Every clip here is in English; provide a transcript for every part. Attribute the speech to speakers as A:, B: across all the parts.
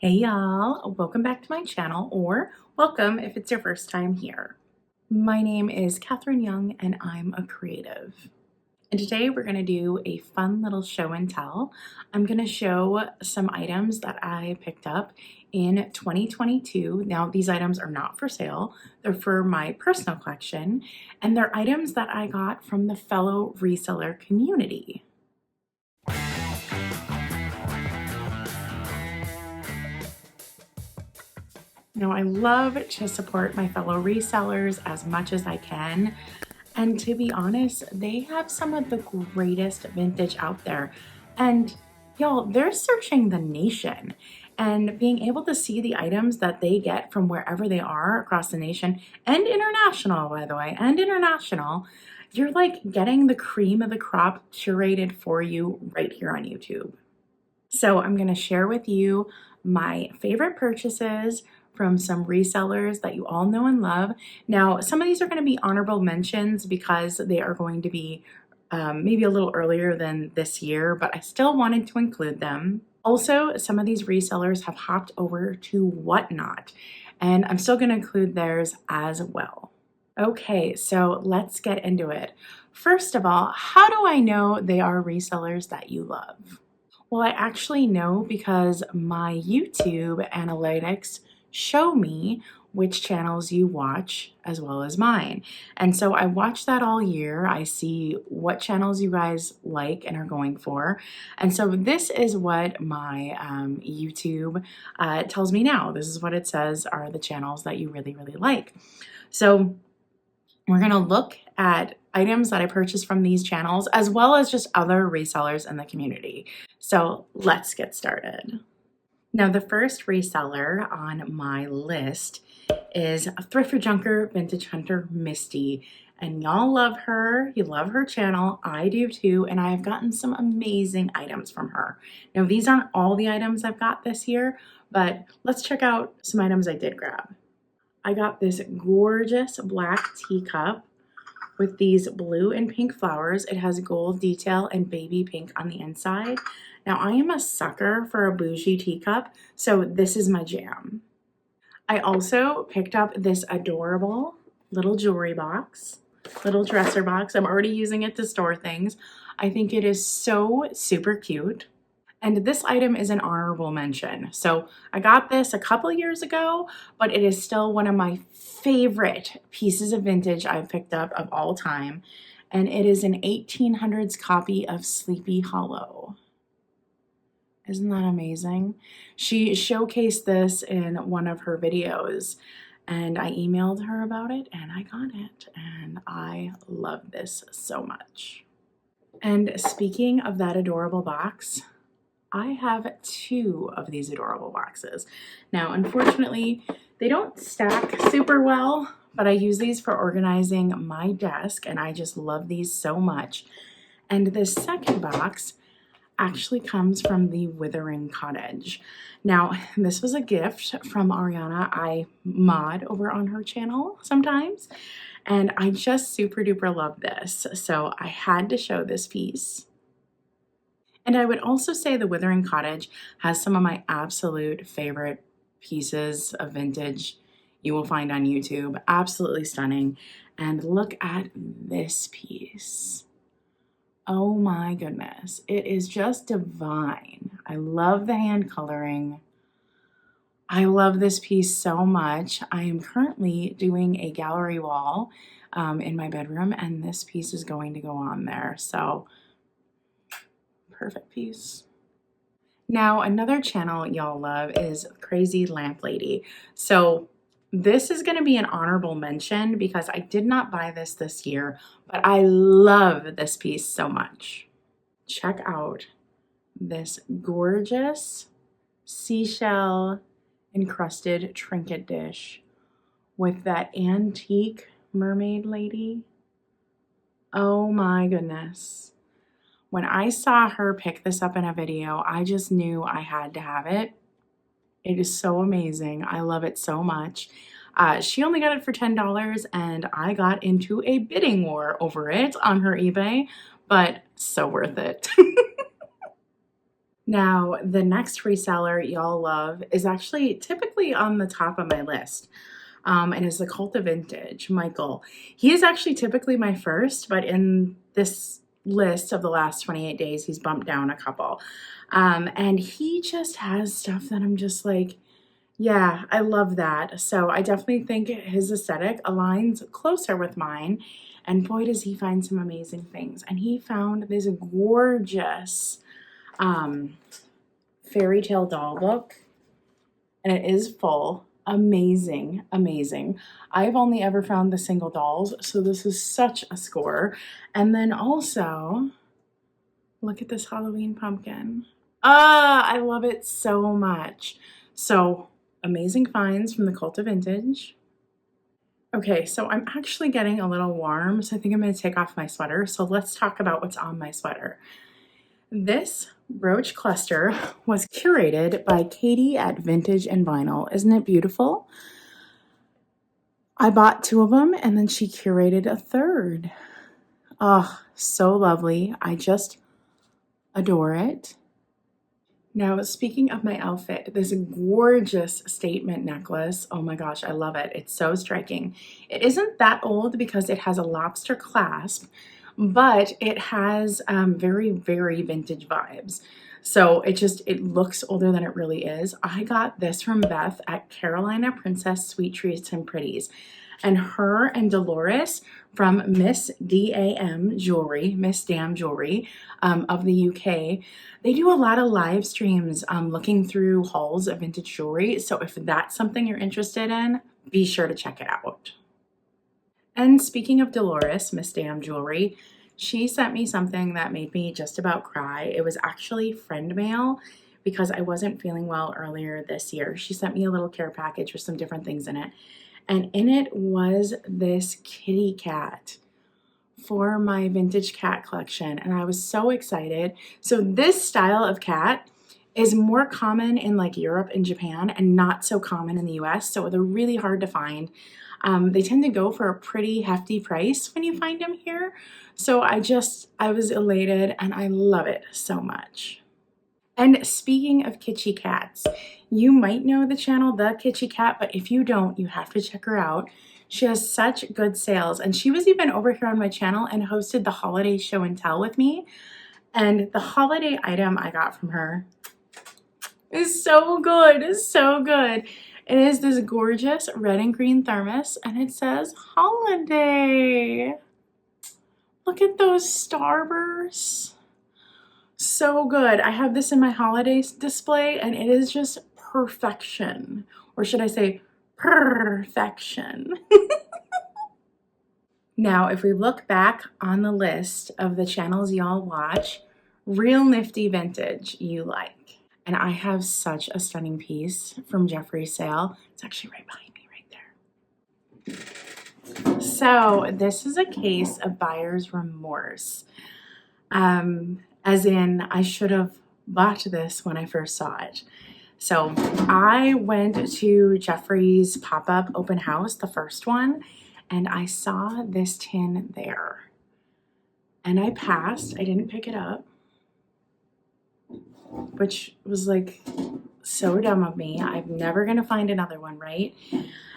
A: Hey y'all, welcome back to my channel, or welcome if it's your first time here. My name is Katherine Young and I'm a creative. And today we're going to do a fun little show and tell. I'm going to show some items that I picked up in 2022. Now these items are not for sale, they're for my personal collection, and they're items that I got from the fellow reseller community. Now, I love to support my fellow resellers as much as I can. And to be honest, they have some of the greatest vintage out there. And y'all, they're searching the nation. And being able to see the items that they get from wherever they are across the nation and international, by the way, and international, you're like getting the cream of the crop curated for you right here on YouTube. So I'm going to share with you my favorite purchases from some resellers that you all know and love. Now, some of these are going to be honorable mentions because they are going to be maybe a little earlier than this year, but I still wanted to include them. Also, some of these resellers have hopped over to Whatnot, and I'm still going to include theirs as well. Okay, so let's get into it. First of all, how do I know they are resellers that you love? Well, I actually know because my YouTube analytics show me which channels you watch as well as mine. And so I watch that all year. I see what channels you guys like and are going for. And so this is what my YouTube tells me now. This is what it says are the channels that you really, really like. So we're going to look at items that I purchased from these channels as well as just other resellers in the community. So let's get started. Now, the first reseller on my list is Thrifter Junker Vintage Hunter Misty. And y'all love her. You love her channel. I do too. And I have gotten some amazing items from her. Now, these aren't all the items I've got this year, but let's check out some items I did grab. I got this gorgeous black teacup with these blue and pink flowers. It has gold detail and baby pink on the inside. Now, I am a sucker for a bougie teacup, so this is my jam. I also picked up this adorable little jewelry box, little dresser box. I'm already using it to store things. I think it is so super cute. And this item is an honorable mention. So I got this a couple years ago, but it is still one of my favorite pieces of vintage I've picked up of all time. And it is an 1800s copy of Sleepy Hollow. Isn't that amazing? She showcased this in one of her videos and I emailed her about it and I got it. And I love this so much. And speaking of that adorable box, I have two of these adorable boxes. Now, unfortunately, they don't stack super well, but I use these for organizing my desk, and I just love these so much. And this second box actually comes from the Withering Cottage. Now, this was a gift from Ariana. I mod over on her channel sometimes, and I just super duper love this. So I had to show this piece. And I would also say the Withering Cottage has some of my absolute favorite pieces of vintage you will find on YouTube. Absolutely stunning. And look at this piece. Oh my goodness. It is just divine. I love the hand coloring. I love this piece so much. I am currently doing a gallery wall in my bedroom, and this piece is going to go on there. So perfect piece. Now, another channel y'all love is Crazy Lamp Lady. So this is going to be an honorable mention because I did not buy this year, but I love this piece so much. Check out this gorgeous seashell encrusted trinket dish with that antique mermaid lady. Oh my goodness. When I saw her pick this up in a video, I just knew I had to have it. It is so amazing. I love it so much. She only got it for $10 and I got into a bidding war over it on her eBay, but so worth it. Now, the next reseller y'all love is actually typically on the top of my list. And is The.Cult.Of.Vintage, Michael. He is actually typically my first, but in this list of the last 28 days, he's bumped down a couple. And he just has stuff that I'm just like, yeah, I love that. So I definitely think his aesthetic aligns closer with mine. And boy, does he find some amazing things. And he found this gorgeous fairy tale doll book, and it is full. Amazing, amazing. I've only ever found the single dolls, so this is such a score. And then also, look at this Halloween pumpkin. Ah, I love it so much. So, amazing finds from The.Cult.Of.Vintage. Okay, so I'm actually getting a little warm, so I think I'm going to take off my sweater. So let's talk about what's on my sweater. This brooch cluster was curated by Katie at Vintage and Vinyl. Isn't it beautiful? I bought 2 of them and then she curated a 3rd. Oh, so lovely. I just adore it. Now, speaking of my outfit, this gorgeous statement necklace. Oh my gosh, I love it. It's so striking. It isn't that old because it has a lobster clasp, but it has very, very vintage vibes. So it looks older than it really is. I got this from Beth at Carolina Princess Sweet Treats and Pretties. And her and Dolores from Miss DAM Jewellery, Miss DAM Jewellery of the UK, they do a lot of live streams looking through hauls of vintage jewelry. So if that's something you're interested in, be sure to check it out. And speaking of Dolores, Miss DAM Jewellery, she sent me something that made me just about cry. It was actually friend mail because I wasn't feeling well earlier this year. She sent me a little care package with some different things in it. And in it was this kitty cat for my vintage cat collection. And I was so excited. So this style of cat is more common in like Europe and Japan and not so common in the US. So they're really hard to find. They tend to go for a pretty hefty price when you find them here. So I was elated and I love it so much. And speaking of Kitschy Cats, you might know the channel, The Kitschy Cat, but if you don't, you have to check her out. She has such good sales, and she was even over here on my channel and hosted the holiday show and tell with me. And the holiday item I got from her is so good, it's so good. It is this gorgeous red and green thermos, and it says holiday. Look at those starbursts. So good. I have this in my holiday display and it is just perfection. Or should I say perfection? Now, if we look back on the list of the channels y'all watch, Real Nifty Vintage you like. And I have such a stunning piece from Jeffrey's sale. It's actually right behind me right there. So this is a case of buyer's remorse. As in, I should have bought this when I first saw it. So I went to Jeffrey's pop-up open house, the first one, and I saw this tin there. And I passed. I didn't pick it up, which was like so dumb of me. I'm never going to find another one, right?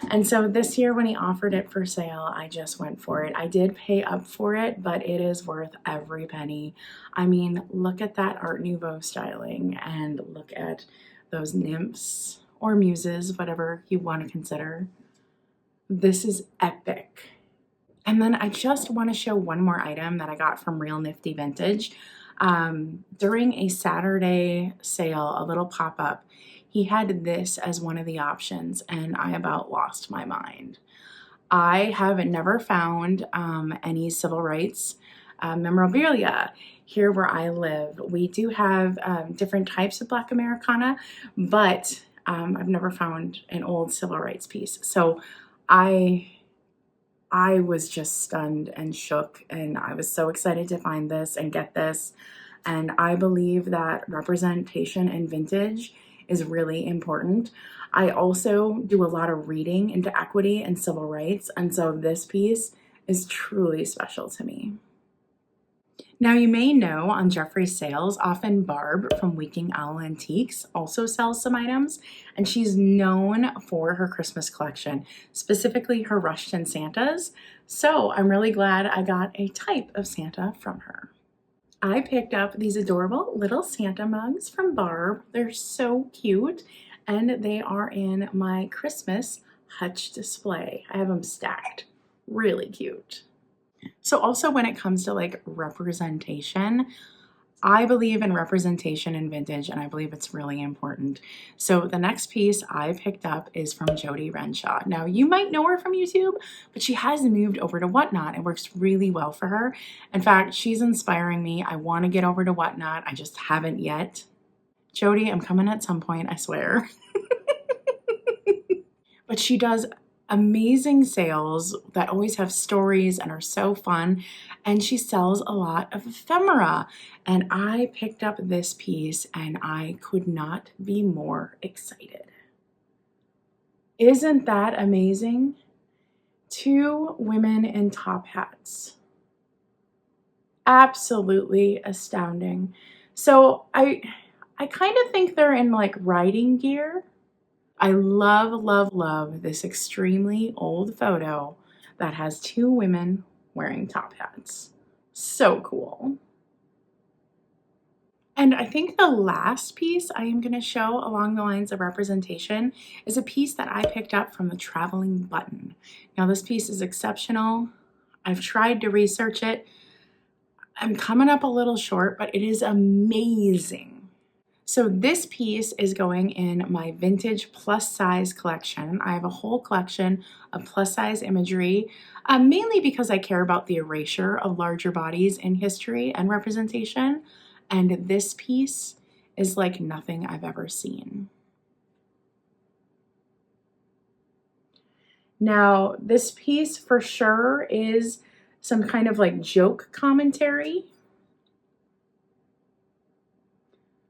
A: And so this year when he offered it for sale, I just went for it. I did pay up for it, but it is worth every penny. I mean, look at that Art Nouveau styling and look at those nymphs or muses, whatever you want to consider. This is epic. And then I just want to show one more item that I got from Real Nifty Vintage. During a Saturday sale, a little pop-up, he had this as one of the options and I about lost my mind. I have never found any civil rights memorabilia here where I live. We do have different types of Black Americana, but I've never found an old civil rights piece. So I was just stunned and shook, and I was so excited to find this and get this. And I believe that representation in vintage is really important. I also do a lot of reading into equity and civil rights, and so this piece is truly special to me. Now you may know on Jeffrey's sales, often Barb from WinkingOwlAntiques also sells some items, and she's known for her Christmas collection, specifically her Rushton Santas. So I'm really glad I got a type of Santa from her. I picked up these adorable little Santa mugs from Barb. They're so cute, and they are in my Christmas hutch display. I have them stacked. Really cute. So also when it comes to like representation, I believe in representation in vintage, and I believe it's really important. So the next piece I picked up is from Jodi Renshaw. Now you might know her from YouTube, but she has moved over to Whatnot. It works really well for her. In fact, she's inspiring me. I want to get over to Whatnot. I just haven't yet. Jodi, I'm coming at some point, I swear. But she does amazing sales that always have stories and are so fun, and she sells a lot of ephemera. And I picked up this piece and I could not be more excited. Isn't that amazing? 2 women in top hats. Absolutely astounding. So I kind of think they're in like riding gear. I love, love, love this extremely old photo that has 2 women wearing top hats. So cool. And I think the last piece I am going to show along the lines of representation is a piece that I picked up from the Traveling Button. Now this piece is exceptional. I've tried to research it. I'm coming up a little short, but it is amazing. So this piece is going in my vintage plus size collection. I have a whole collection of plus size imagery, mainly because I care about the erasure of larger bodies in history and representation. And this piece is like nothing I've ever seen. Now, this piece for sure is some kind of like joke commentary.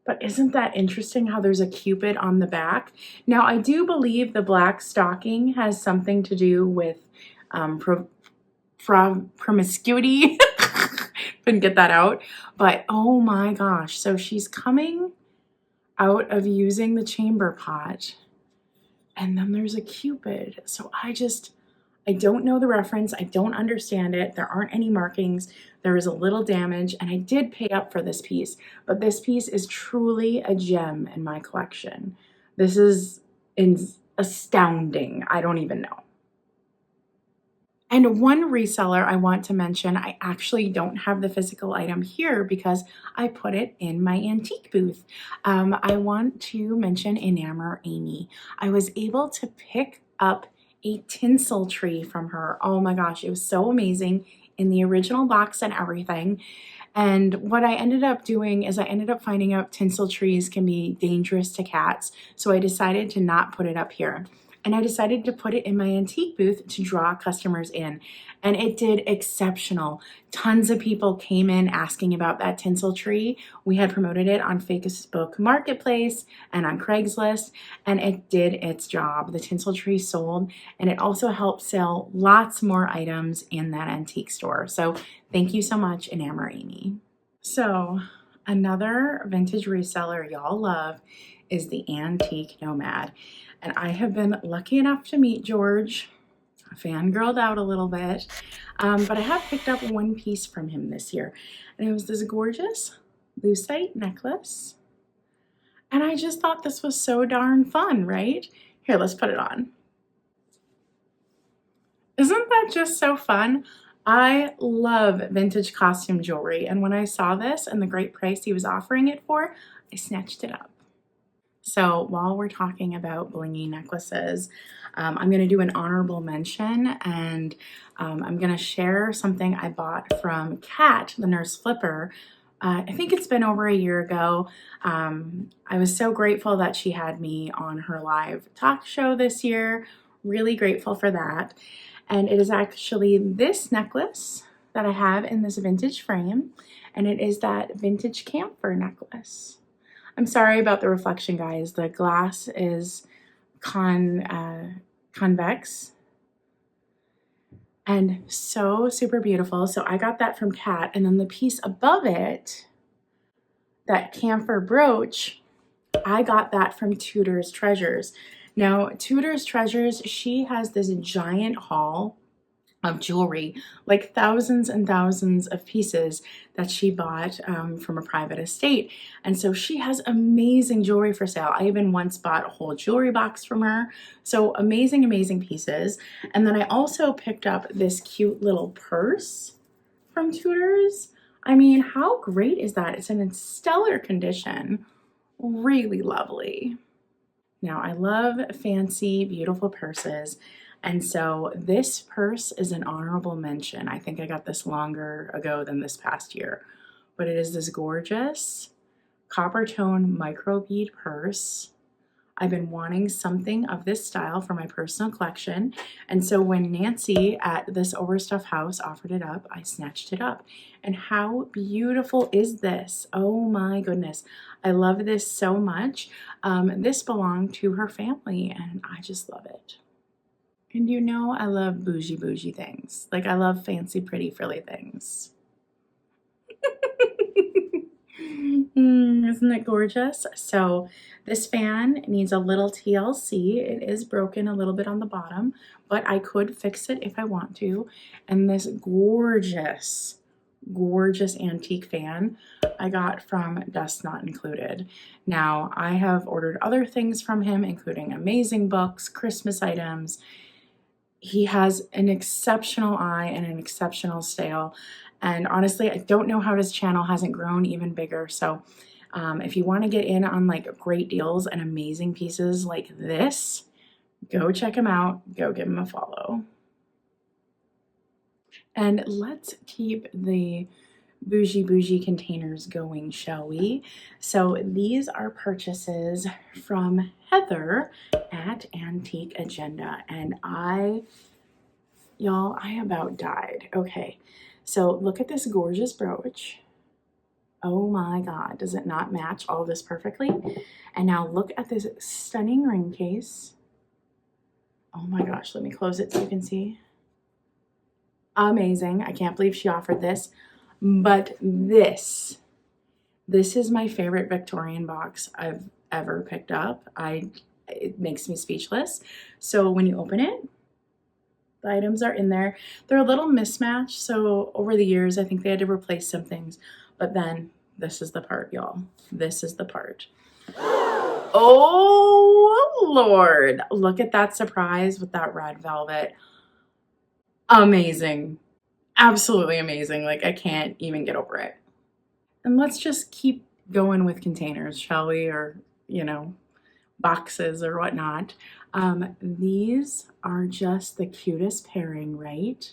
A: But isn't that interesting how there's a Cupid on the back? Now, I do believe the black stocking has something to do with promiscuity. Couldn't get that out. But oh my gosh. So she's coming out of using the chamber pot. And then there's a Cupid. So I don't know the reference. I don't understand it. There aren't any markings. There is a little damage, and I did pay up for this piece, but this piece is truly a gem in my collection. This is astounding. I don't even know. And one reseller I want to mention, I actually don't have the physical item here because I put it in my antique booth. I want to mention Enamour Amy. I was able to pick up a tinsel tree from her. Oh my gosh, it was so amazing in the original box and everything. And what I ended up doing is I ended up finding out tinsel trees can be dangerous to cats. So I decided to not put it up here. And I decided to put it in my antique booth to draw customers in. And it did exceptional. Tons of people came in asking about that tinsel tree. We had promoted it on Facebook Marketplace and on Craigslist, and it did its job. The tinsel tree sold, and it also helped sell lots more items in that antique store. So thank you so much, Enamour Amy. So another vintage reseller y'all love is the Antique Nomad. And I have been lucky enough to meet George. I fangirled out a little bit, but I have picked up one piece from him this year. And it was this gorgeous lucite necklace. And I just thought this was so darn fun, right? Here, let's put it on. Isn't that just so fun? I love vintage costume jewelry. And when I saw this and the great price he was offering it for, I snatched it up. So while we're talking about blingy necklaces, I'm going to do an honorable mention, and I'm going to share something I bought from Kat, the Nurse Flipper. I think it's been over a year ago. I was so grateful that she had me on her live talk show this year. Really grateful for that. And it is actually this necklace that I have in this vintage frame, and it is that vintage camphor necklace. I'm sorry about the reflection, guys. The glass is convex. and so super beautiful. So I got that from Kat, and then the piece above it, that camphor brooch, I got that from TOOTERS Treasures. Now, TOOTERS Treasures, she has this giant haul of jewelry, like thousands and thousands of pieces that she bought from a private estate. And so she has amazing jewelry for sale. I even once bought a whole jewelry box from her. So amazing, amazing pieces. And then I also picked up this cute little purse from TOOTERS. I mean, how great is that? It's in stellar condition. Really lovely. Now, I love fancy, beautiful purses. And so this purse is an honorable mention. I think I got this longer ago than this past year. But it is this gorgeous copper tone micro bead purse. I've been wanting something of this style for my personal collection. And so when Nancy at this Overstuffed House offered it up, I snatched it up. And how beautiful is this? Oh my goodness. I love this so much. This belonged to her family and I just love it. And you know I love bougie things. Like I love fancy, pretty, frilly things. Isn't it gorgeous? So this fan needs a little TLC. It is broken a little bit on the bottom, but I could fix it if I want to. And this gorgeous, gorgeous antique fan I got from Dust Not Included. Now, I have ordered other things from him, including amazing books, Christmas items. He has an exceptional eye and an exceptional style. And honestly, I don't know how his channel hasn't grown even bigger. So if you want to get in on like great deals and amazing pieces like this, go check him out. Go give him a follow. And let's keep the bougie containers going, shall we? So these are purchases from Heather at Antique Agenda. And y'all, I about died. Okay, so look at this gorgeous brooch. Oh my God, does it not match all this perfectly? And now look at this stunning ring case. Oh my gosh, let me close it so you can see. Amazing. I can't believe she offered this. But this is my favorite Victorian box I've ever picked up. It makes me speechless. So when you open it, the items are in there. They're a little mismatched, so over the years I think they had to replace some things. But then this is the part, y'all. This is the part. Oh Lord, look at that surprise with that red velvet. Amazing. Absolutely amazing. Like I can't even get over it. And let's just keep going with containers, shall we? Or, you know, boxes or whatnot. These are just the cutest pairing, right?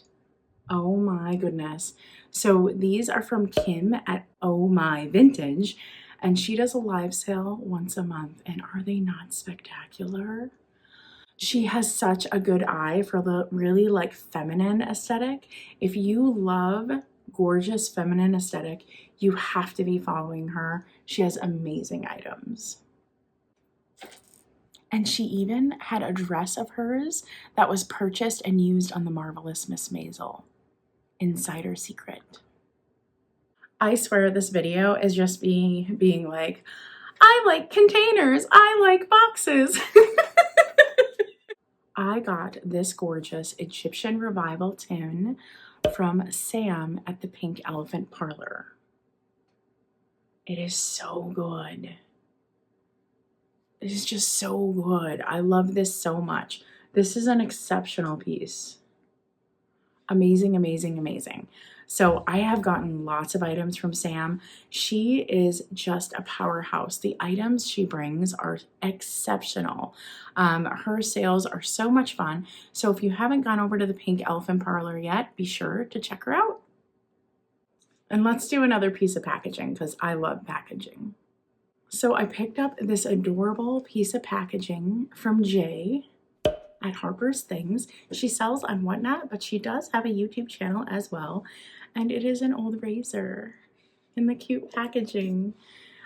A: Oh my goodness. So these are from Kim at Oh My Vintage, and she does a live sale once a month. And are they not spectacular? She has such a good eye for the really like feminine aesthetic. If you love gorgeous feminine aesthetic, you have to be following her. She has amazing items. And she even had a dress of hers that was purchased and used on the Marvelous Miss Maisel. Insider secret. I swear this video is just being like, I like containers, I like boxes. I got this gorgeous Egyptian Revival tin from Sam at the Pink Elephant Parlor. It is so good. It is just so good. I love this so much. This is an exceptional piece. Amazing, amazing, amazing. So I have gotten lots of items from Sam. She is just a powerhouse. The items she brings are exceptional. Her sales are so much fun. So if you haven't gone over to the Pink Elephant Parlor yet, be sure to check her out. And let's do another piece of packaging because I love packaging. So I picked up this adorable piece of packaging from Jay at Harper's Things. She sells on Whatnot, but she does have a YouTube channel as well. And it is an old razor in the cute packaging.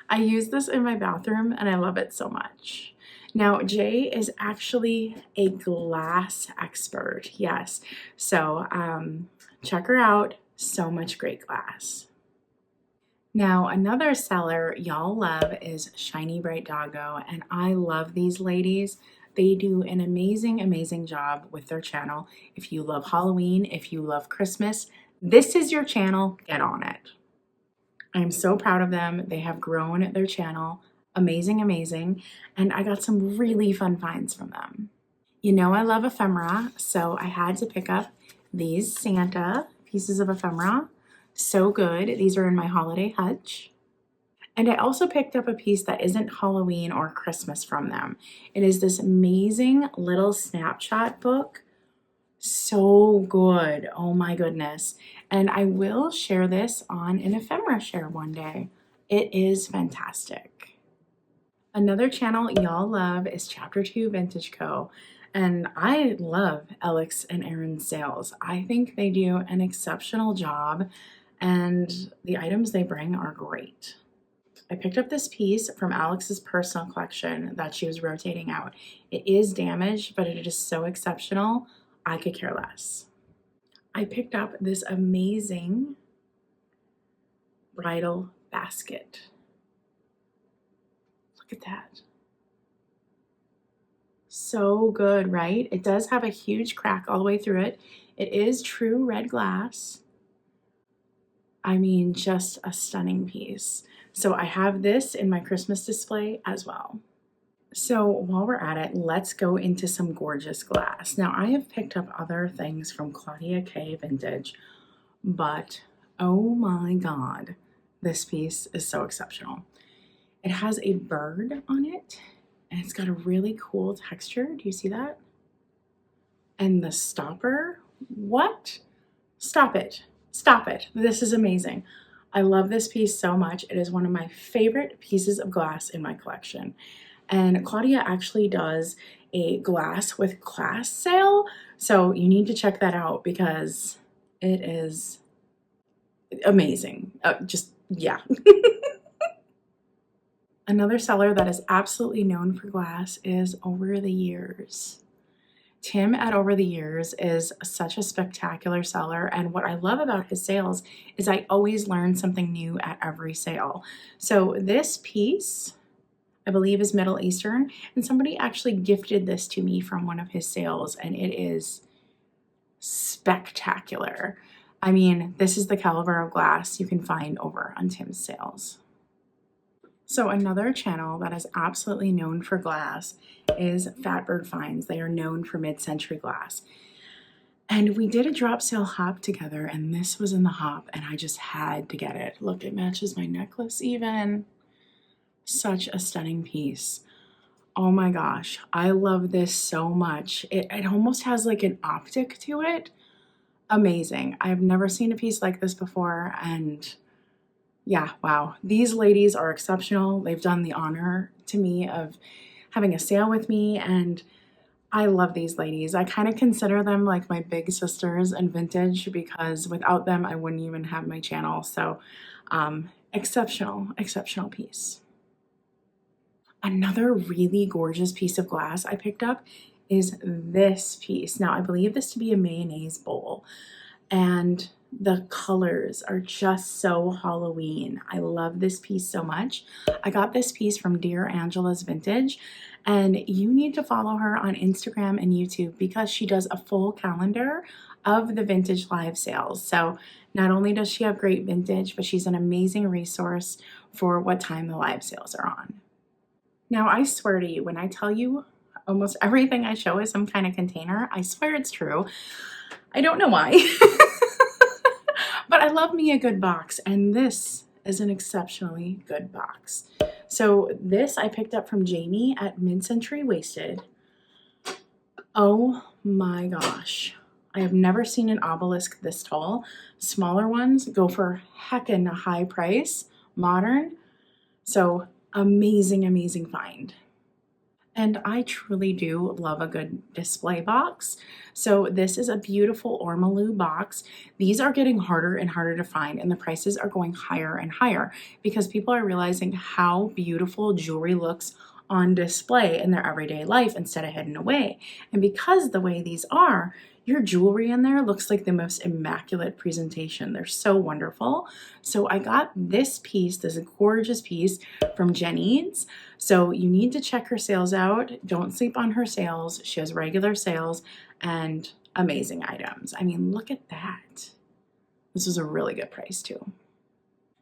A: I use this in my bathroom and I love it so much. Now, Jay is actually a glass expert. Yes. So check her out. So much great glass. Now, another seller y'all love is Shiny Bright Doggo, and I love these ladies. They do an amazing, amazing job with their channel. If you love Halloween, if you love Christmas, this is your channel. Get on it. I'm so proud of them. They have grown their channel. Amazing, amazing. And I got some really fun finds from them. You know I love ephemera, so I had to pick up these Santa pieces of ephemera. So good. These are in my holiday hutch. And I also picked up a piece that isn't Halloween or Christmas from them. It is this amazing little snapshot book. So good. Oh my goodness. And I will share this on an ephemera share one day. It is fantastic. Another channel y'all love is Chapter 2 Vintage Co. And I love Alex and Erin's sales. I think they do an exceptional job and the items they bring are great. I picked up this piece from Alex's personal collection that she was rotating out. It is damaged, but it is so exceptional, I could care less. I picked up this amazing bridal basket. Look at that. So good, right? It does have a huge crack all the way through it. It is true red glass. I mean, just a stunning piece. So I have this in my Christmas display as well. So while we're at it, let's go into some gorgeous glass. Now I have picked up other things from Claudia Caye Vintage, but oh my God, this piece is so exceptional. It has a bird on it and it's got a really cool texture. Do you see that? And the stopper, what? Stop it. Stop it. This is amazing. I love this piece so much. It is one of my favorite pieces of glass in my collection. And Claudia actually does a glass with class sale. So you need to check that out because it is amazing. Yeah. Another seller that is absolutely known for glass is Over the Years. Tim at Over the Years is such a spectacular seller, and what I love about his sales is I always learn something new at every sale. So this piece, I believe, is Middle Eastern, and somebody actually gifted this to me from one of his sales, and it is spectacular. I mean, this is the caliber of glass you can find over on Tim's sales. So another channel that is absolutely known for glass is Fatbird Finds. They are known for mid-century glass. And we did a drop sale hop together, and this was in the hop, and I just had to get it. Look, it matches my necklace even. Such a stunning piece. Oh my gosh, I love this so much. It almost has like an optic to it. Amazing. I've never seen a piece like this before, and yeah, wow. These ladies are exceptional. They've done the honor to me of having a sale with me, and I love these ladies. I kind of consider them like my big sisters in vintage because without them, I wouldn't even have my channel. So exceptional, exceptional piece. Another really gorgeous piece of glass I picked up is this piece. Now, I believe this to be a mayonnaise bowl, and the colors are just so Halloween. I love this piece so much. I got this piece from Dear Angela's Vintage, and you need to follow her on Instagram and YouTube because she does a full calendar of the vintage live sales. So not only does she have great vintage, but she's an amazing resource for what time the live sales are on. Now, I swear to you, when I tell you almost everything I show is some kind of container, I swear it's true. I don't know why. But I love me a good box, and this is an exceptionally good box. So this I picked up from Jamie at Mid-Century Wasted. Oh my gosh. I have never seen an obelisk this tall. Smaller ones go for heckin' a high price, modern. So amazing, amazing find. And I truly do love a good display box. So this is a beautiful Ormolu box. These are getting harder and harder to find, and the prices are going higher and higher because people are realizing how beautiful jewelry looks on display in their everyday life instead of hidden away. And because the way these are, your jewelry in there looks like the most immaculate presentation. They're so wonderful. So I got this piece, this gorgeous piece from Jenneads. So you need to check her sales out. Don't sleep on her sales. She has regular sales and amazing items. I mean, look at that. This was a really good price too.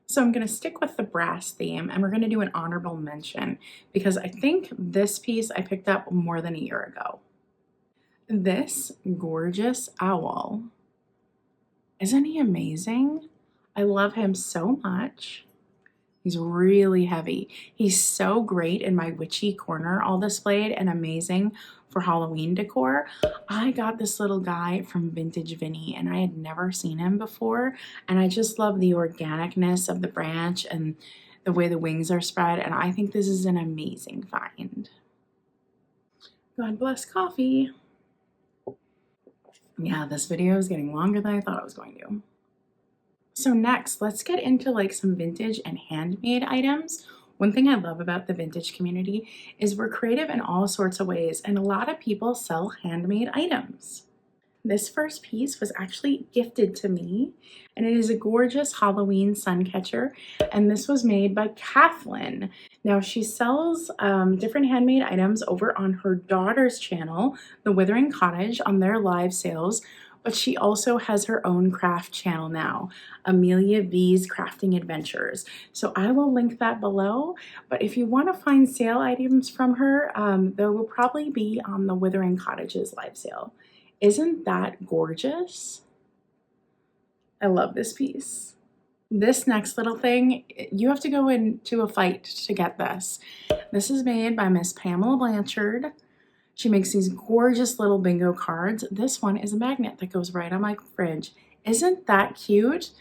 A: So I'm going to stick with the brass theme, and we're going to do an honorable mention because I think this piece I picked up more than a year ago. This gorgeous owl, isn't he amazing? I love him so much. He's really heavy. He's so great in my witchy corner all displayed and amazing for Halloween decor. I got this little guy from Vintage Vinny and I had never seen him before. And I just love the organicness of the branch and the way the wings are spread. And I think this is an amazing find. God bless coffee. Yeah, this video is getting longer than I thought it was going to. So next, let's get into like some vintage and handmade items. One thing I love about the vintage community is we're creative in all sorts of ways, and a lot of people sell handmade items. This first piece was actually gifted to me, and it is a gorgeous Halloween sun catcher, and this was made by Katherine. Now she sells different handmade items over on her daughter's channel, the Withering Cottage, on their live sales, but she also has her own craft channel now, Amelia Bees Crafting Adventures. So I will link that below, but if you want to find sale items from her, there will probably be on the Withering Cottage's live sale. Isn't that gorgeous? I love this piece. This next little thing, you have to go into a fight to get this. This is made by Miss Pamela Blanchard. She makes these gorgeous little bingo cards. This one is a magnet that goes right on my fridge. Isn't that cute?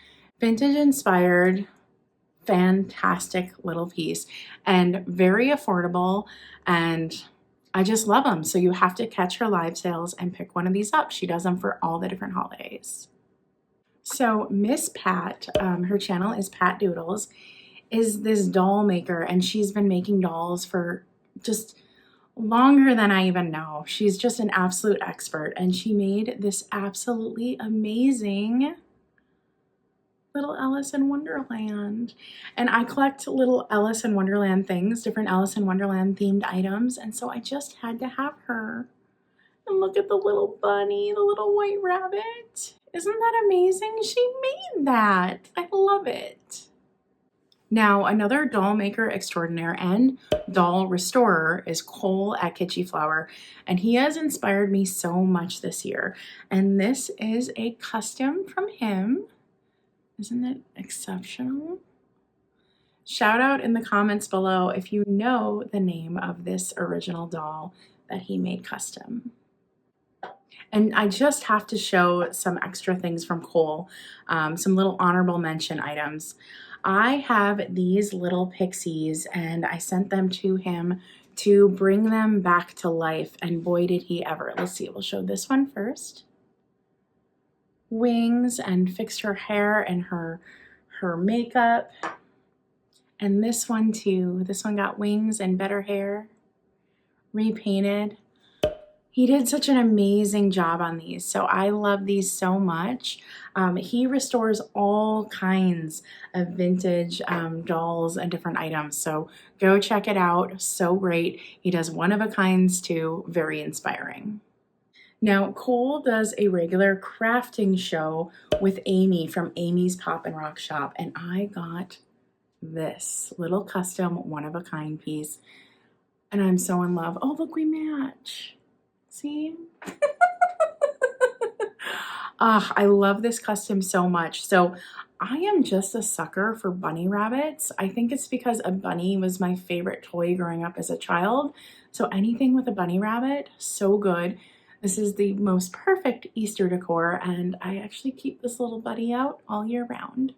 A: Vintage inspired, fantastic little piece and very affordable, and I just love them. So you have to catch her live sales and pick one of these up. She does them for all the different holidays. So Miss Pat, her channel is Patdoodles, is this doll maker, and she's been making dolls for just longer than I even know. She's just an absolute expert, and she made this absolutely amazing little Alice in Wonderland. And I collect little Alice in Wonderland things, different Alice in Wonderland themed items, and so I just had to have her. And look at the little bunny, the little white rabbit. Isn't that amazing? She made that. I love it. Now, another doll maker extraordinaire and doll restorer is Cole at Kitschy Flower, and he has inspired me so much this year. And this is a custom from him. Isn't it exceptional? Shout out in the comments below if you know the name of this original doll that he made custom. And I just have to show some extra things from Cole, some little honorable mention items. I have these little pixies, and I sent them to him to bring them back to life, and boy did he ever. Let's see, we'll show this one first. Wings, and fixed her hair and her makeup. And this one too. This one got wings and better hair, repainted. He did such an amazing job on these, so I love these so much. He restores all kinds of vintage dolls and different items, so go check it out. So great. He does one-of-a-kinds too, very inspiring. Now, Cole does a regular crafting show with Amy from Amy's Pop and Rock Shop, and I got this little custom one-of-a-kind piece, and I'm so in love. Oh, look, we match. See? I love this custom so much. So I am just a sucker for bunny rabbits. I think it's because a bunny was my favorite toy growing up as a child. So anything with a bunny rabbit, so good. This is the most perfect Easter decor, and I actually keep this little buddy out all year round.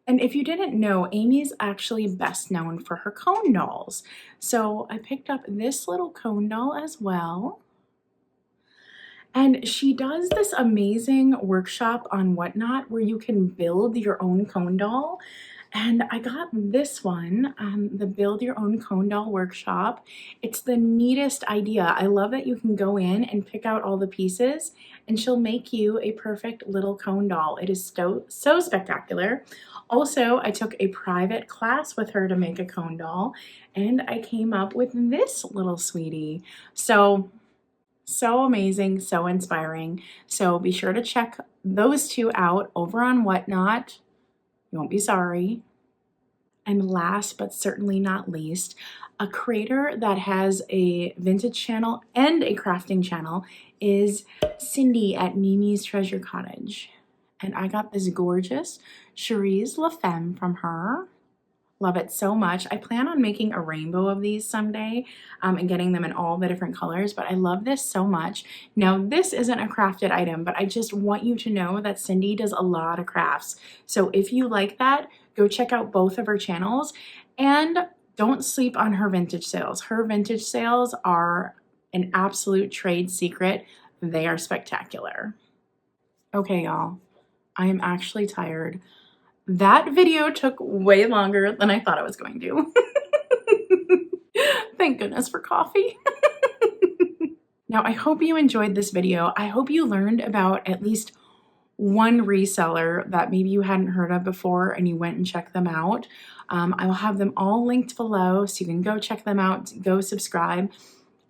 A: And if you didn't know, Amy's actually best known for her cone dolls. So I picked up this little cone doll as well. And she does this amazing workshop on Whatnot where you can build your own cone doll. And I got this one, the Build Your Own Cone Doll Workshop. It's the neatest idea. I love that you can go in and pick out all the pieces and she'll make you a perfect little cone doll. It is so spectacular. Also, I took a private class with her to make a cone doll and I came up with this little sweetie. So amazing, so inspiring. So be sure to check those two out over on Whatnot. You won't be sorry. And last but certainly not least, a creator that has a vintage channel and a crafting channel is Cindy at Mimi's Treasure Cottage. And I got this gorgeous Cherise La Femme from her. Love it so much. I plan on making a rainbow of these someday and getting them in all the different colors, but I love this so much. Now, this isn't a crafted item, but I just want you to know that Cindy does a lot of crafts. So if you like that, go check out both of her channels and don't sleep on her vintage sales. Her vintage sales are an absolute trade secret. They are spectacular. Okay, y'all, I am actually tired. That video took way longer than I thought it was going to. Thank goodness for coffee. Now, I hope you enjoyed this video. I hope you learned about at least one reseller that maybe you hadn't heard of before and you went and checked them out. I will have them all linked below so you can go check them out, go subscribe.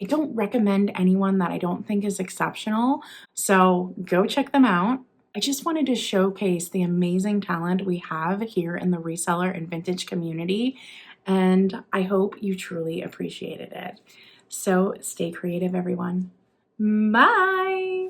A: I don't recommend anyone that I don't think is exceptional, so go check them out. I just wanted to showcase the amazing talent we have here in the reseller and vintage community, and I hope you truly appreciated it. So stay creative, everyone. Bye!